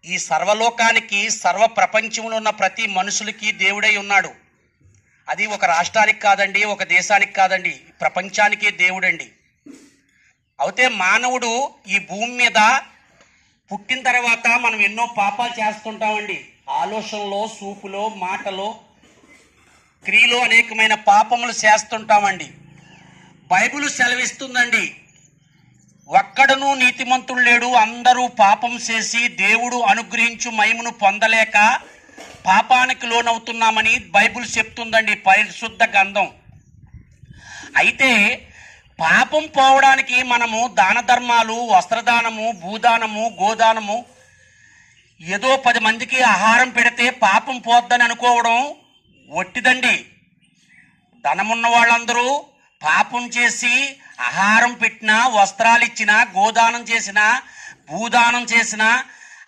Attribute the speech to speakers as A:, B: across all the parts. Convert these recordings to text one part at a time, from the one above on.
A: ఈ సర్వలోకానికి సర్వ ప్రపంచంలో ఉన్న ప్రతి మనుషులకి దేవుడై ఉన్నాడు. అది ఒక రాష్ట్రానికి కాదండి, ఒక దేశానికి కాదండి, ప్రపంచానికే దేవుడండి. అయితే మానవుడు ఈ భూమి మీద పుట్టిన తర్వాత మనం ఎన్నో పాపాలు చేస్తుంటామండి. ఆలోచనలో, చూపులో, మాటలో, క్రియలో అనేకమైన పాపములు చేస్తుంటామండి. బైబిల్ సెలవిస్తుందండి, ఒక్కడను నీతిమంతుడు లేడు, అందరూ పాపం చేసి దేవుడు అనుగ్రహించు మహిమను పొందలేక పాపానికి లోనవుతున్నామని బైబిల్ చెప్తుందండి, పరిశుద్ధ గ్రంథం. అయితే పాపం పోవడానికి మనము దాన ధర్మాలు, వస్త్రదానము, భూదానము, గోదానము, ఏదో 10 మందికి ఆహారం పెడితే పాపం పోద్దని అనుకోవడం ఒట్టిదండి. ధనమున్న వాళ్ళందరూ పాపం చేసి ఆహారం పెట్టినా, వస్త్రాలు ఇచ్చినా, గోదానం చేసినా, భూదానం చేసినా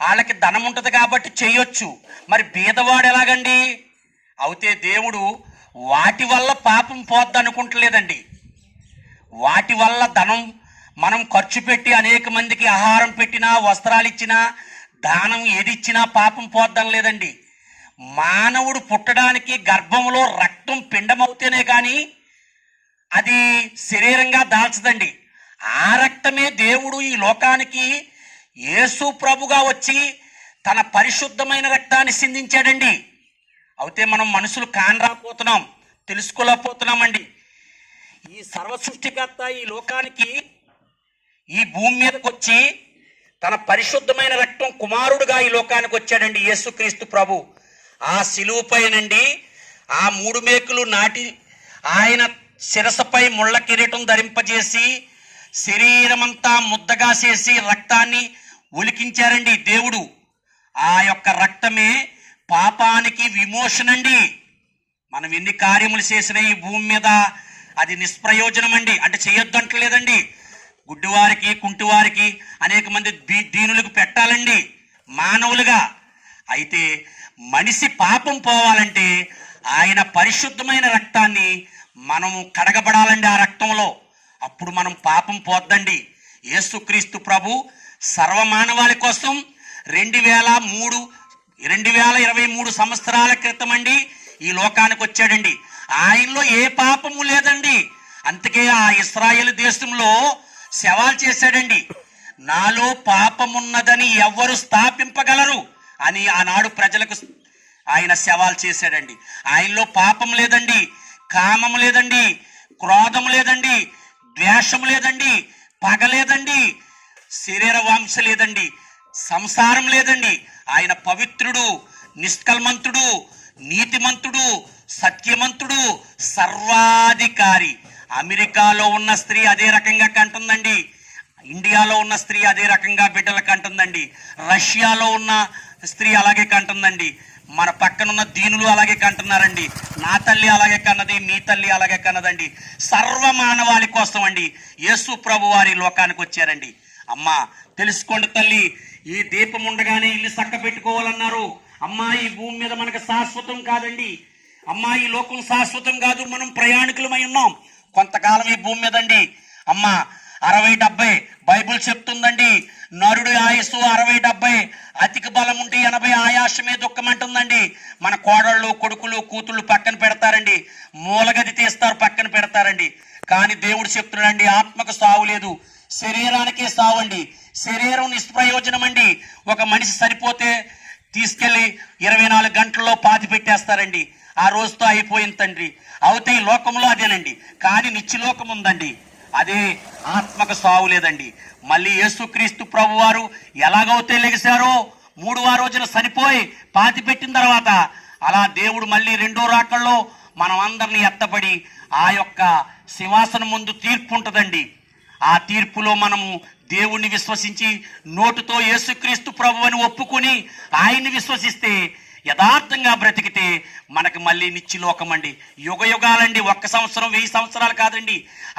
A: వాళ్ళకి ధనం ఉంటుంది కాబట్టి చేయొచ్చు. మరి బీదవాడు ఎలాగండి? అయితే దేవుడు వాటి వల్ల పాపం పోద్ది అనుకుంటలేదండి. వాటి వల్ల ధనం మనం ఖర్చు పెట్టి అనేక మందికి ఆహారం పెట్టినా, వస్త్రాలు ఇచ్చినా, దానం ఏది ఇచ్చినా పాపం పోద్దని లేదండి. మానవుడు పుట్టడానికి గర్భంలో రక్తం పిండమవుతేనే కానీ అది శరీరంగా దాల్చదండి. ఆ రక్తమే దేవుడు ఈ లోకానికి యేసు ప్రభుగా వచ్చి తన పరిశుద్ధమైన రక్తాన్ని సిందించాడండి. అయితే మనం మనుషులు కానరాపోతున్నాం, తెలుసుకోలేకపోతున్నామండి. ఈ సర్వ సృష్టికర్త ఈ లోకానికి ఈ భూమి మీదకి వచ్చి తన పరిశుద్ధమైన రక్తం కుమారుడుగా ఈ లోకానికి వచ్చాడండి యేసుక్రీస్తు ప్రభు. ఆ శిలువ పైనండి ఆ 3 మేకులు నాటి ఆయన శిరసపై ముళ్ళ కిరీటం ధరింపజేసి శరీరమంతా ముద్దగా చేసి రక్తాన్ని ఒలికించారండి దేవుడు. ఆ యొక్క రక్తమే పాపానికి విమోచనండి. మనం ఎన్ని కార్యములు చేసినా ఈ భూమి మీద అది నిష్ప్రయోజనం అండి. అంటే చేయొద్దు అంటలేదండి. గుడ్డివారికి, కుంటివారికి, అనేక మంది దీనులకు పెట్టాలండి మానవులుగా. అయితే మనిషి పాపం పోవాలంటే ఆయన పరిశుద్ధమైన రక్తాన్ని మనము కడగబడాలండి ఆ రక్తంలో. అప్పుడు మనం పాపం పోద్దండి. యేసుక్రీస్తు ప్రభు సర్వమానవాళి కోసం 2023 సంవత్సరాల క్రితం అండి ఈ లోకానికి వచ్చాడండి. ఆయనలో ఏ పాపము లేదండి. అందుకే ఆ ఇశ్రాయేలు దేశంలో సవాల్ చేశాడండి, నాలో పాపమున్నదని ఎవరు స్థాపింపగలరు అని ఆనాడు ప్రజలకు ఆయన సవాల్ చేశాడండి. ఆయనలో పాపం లేదండి, కామం లేదండి, క్రోధం లేదండి, ద్వేషం లేదండి, పగ లేదండి, శరీర వాంస లేదండి, సంసారం లేదండి. ఆయన పవిత్రుడు, నిష్కల్మంతుడు, నీతిమంతుడు, సత్యమంతుడు, సర్వాధికారి. అమెరికాలో ఉన్న స్త్రీ అదే రకంగా కంటుందండి, ఇండియాలో ఉన్న స్త్రీ అదే రకంగా బిడ్డలు కంటుందండి, రష్యాలో ఉన్న స్త్రీ అలాగే కంటుందండి, మన పక్కనున్న దీనులు అలాగే కంటున్నారండి. నా తల్లి అలాగే కన్నది, మీ తల్లి అలాగే కన్నదండి. సర్వమానవాళి కోసం అండి యేసు ప్రభు వారి లోకానికి వచ్చారండి. అమ్మా తెలుసుకోండి తల్లి, ఈ దీపం ఉండగానే ఇల్లు చక్క పెట్టుకోవాలన్నారు. అమ్మా ఈ భూమి మీద మనకు శాశ్వతం కాదండి. అమ్మా ఈ లోకం శాశ్వతం కాదు, మనం ప్రయాణికులమై ఉన్నాం. కొంతకాలం ఈ భూమి మీద అండి అమ్మా 60-70 బైబుల్ చెప్తుందండి. నరుడి ఆయుస్సు 60-70, అధిక బలం ఉంటే 80, ఆయాసమే దుఃఖం అంటుందండి. మన కోడళ్ళు, కొడుకులు, కూతుళ్ళు పక్కన పెడతారండి, మూలగది తీస్తారు, పక్కన పెడతారండి. కానీ దేవుడు చెప్తున్నాడండి, ఆత్మకు సావు లేదు, శరీరానికే సావు అండి. శరీరం నిష్ప్రయోజనం అండి. ఒక మనిషి సరిపోతే తీసుకెళ్లి 24 గంటల్లో పాతి పెట్టేస్తారండి, ఆ రోజుతో అయిపోయింది తండ్రి. అవుతే ఈ లోకంలో అదేనండి. కానీ నిత్యలోకం ఉందండి, అదే ఆత్మకు సావు లేదండి. మళ్ళీ యేసుక్రీస్తు ప్రభు వారు ఎలాగైతే లెగిశారో 3వ రోజున సరిపోయి పాతి పెట్టిన తర్వాత అలా దేవుడు మళ్ళీ 2వ రాకల్లో మనం అందరినీ ఎత్తబడి ఆ యొక్క సింహాసనం ముందు తీర్పు ఉంటుందండి. ఆ తీర్పులో మనము దేవుణ్ణి విశ్వసించి నోటుతో యేసుక్రీస్తు ప్రభు అని ఒప్పుకొని ఆయన్ని విశ్వసిస్తే, యథార్థంగా బ్రతికితే మనకు మళ్ళీ నిత్యలోకం అండి. యుగ యుగాలండి, 1 సంవత్సరం 1000 సంవత్సరాలు కాదండి.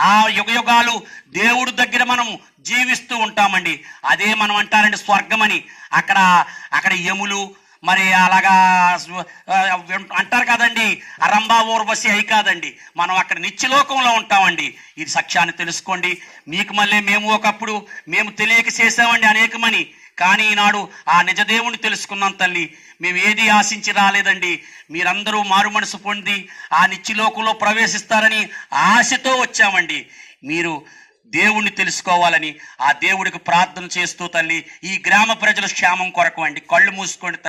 A: ఆ యుగ యుగాలు దేవుడి దగ్గర మనం జీవిస్తూ ఉంటామండి. అదే మనం అంటారండి స్వర్గం అని. అక్కడ యములు మరి అలాగా అంటారు కదండి, అరంబా ఊర్వశి అయి కాదండి, మనం అక్కడ నిత్యలోకంలో ఉంటామండి. ఇది సత్యాన్ని తెలుసుకోండి. మీకు మళ్ళీ మేము ఒకప్పుడు మేము తెలియక చేసామండి అనేకమని, కానీ ఈనాడు ఆ నిజదేవుని తెలుసుకున్నాం తల్లి. మేము ఏది ఆశించి రాలేదండి. మీరందరూ మారు మనసు పొంది ఆ నిత్యలోకంలో ప్రవేశిస్తారని ఆశతో వచ్చామండి. మీరు దేవుణ్ణి తెలుసుకోవాలని ఆ దేవుడికి ప్రార్థన చేస్తూ తల్లి, ఈ గ్రామ ప్రజల క్షేమం కొరకు అండి. కళ్ళు మూసుకోండి.